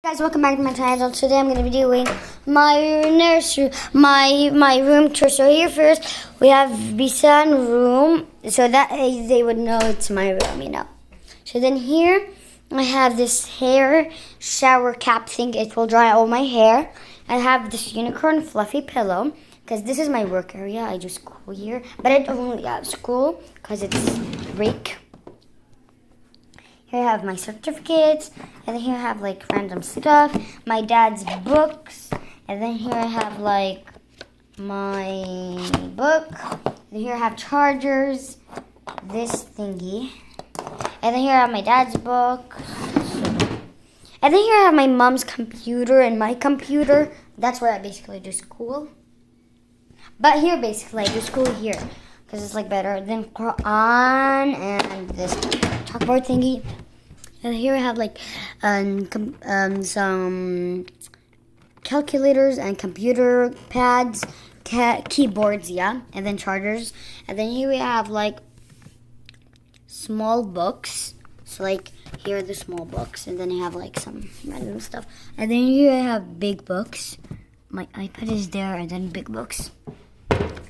Guys, welcome back to my channel. Today I'm going to be doing my nursery, my room tour. So here first we have Bisan room, so that they would know it's my room, you know. So then here I have this hair shower cap thing. It will dry all my hair. I have this unicorn fluffy pillow because this is my work area. I do school here, but I don't really have school because it's break. Here I have my certificates, and then here I have like random stuff, my dad's books, and then here I have like my book, and here I have chargers, this thingy, and then here I have my dad's book, and then here I have my mom's computer and my computer. That's where I basically do school. But here basically I do school here because it's like better than Quran and this chalkboard thingy. And here I have like some calculators and computer pads, keyboards, yeah, and then chargers. And then here we have like small books. So like here are the small books, and then I have like some random stuff. And then here I have big books. My iPad is there, and then big books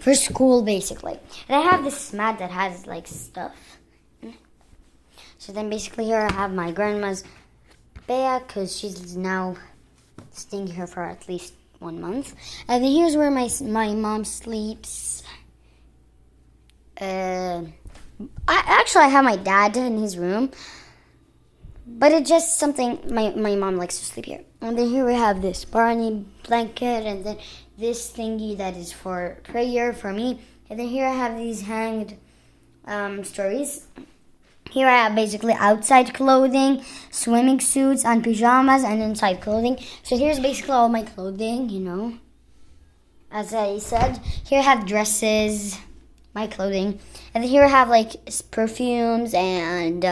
for school basically. And I have this mat that has like stuff. So then basically here I have my grandma's bed because she's now staying here for at least 1 month. And then here's where my mom sleeps. I have my dad in his room, but it's just something my mom likes to sleep here. And then here we have this Barney blanket, and then this thingy that is for prayer for me. And then here I have these hanged stories. Here I have basically outside clothing, swimming suits, and pajamas, and inside clothing. So here's basically all my clothing, you know. As I said, here I have dresses, my clothing. And then here I have like perfumes and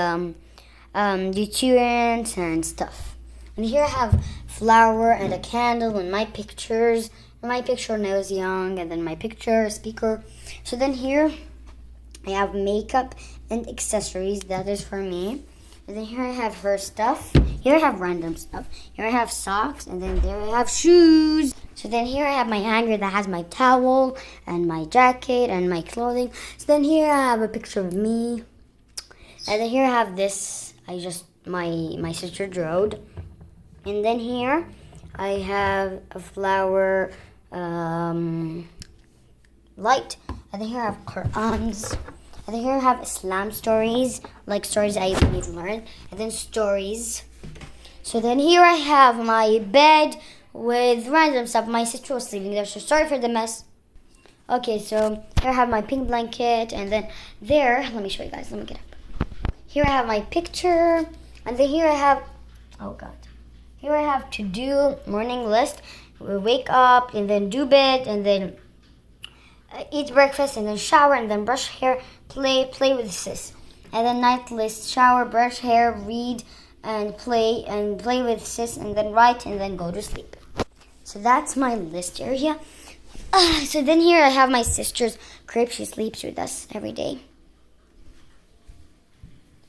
deodorants and stuff. And here I have flower and a candle and my pictures. My picture when I was young, and then my picture, speaker. So then here I have makeup and accessories. That is for me. And then here I have her stuff. Here I have random stuff. Here I have socks, and then there I have shoes. So then here I have my hanger that has my towel and my jacket and my clothing. So then here I have a picture of me. And then here I have this. My sister drawed. And then here I have a flower light. And then here I have Qur'ans. And then here I have Islam stories, like stories I need to learn. And then stories. So then here I have my bed with random stuff. My sister was sleeping there, so sorry for the mess. Okay, so here I have my pink blanket. And then there, let me show you guys. Let me get up. Here I have my picture. And then here I have, oh God. Here I have to-do morning list. We wake up, and then do bed, and then eat breakfast, and then shower, and then brush hair, play with sis. And then night list: shower, brush hair, read, and play with sis, and then write, and then go to sleep. So that's my list area. So then here I have my sister's crib. She sleeps with us every day.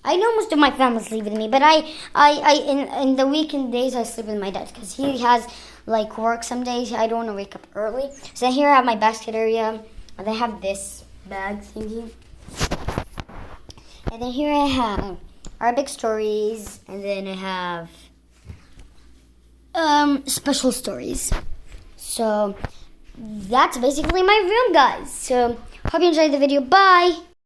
I know most of my family sleep with me, but in the weekend days I sleep with my dad because he has like work some days. I don't want to wake up early. So here I have my basket area, and I have this bag thingy. And then here I have Arabic stories, and then I have special stories. So that's basically my room, guys. So hope you enjoyed the video. Bye.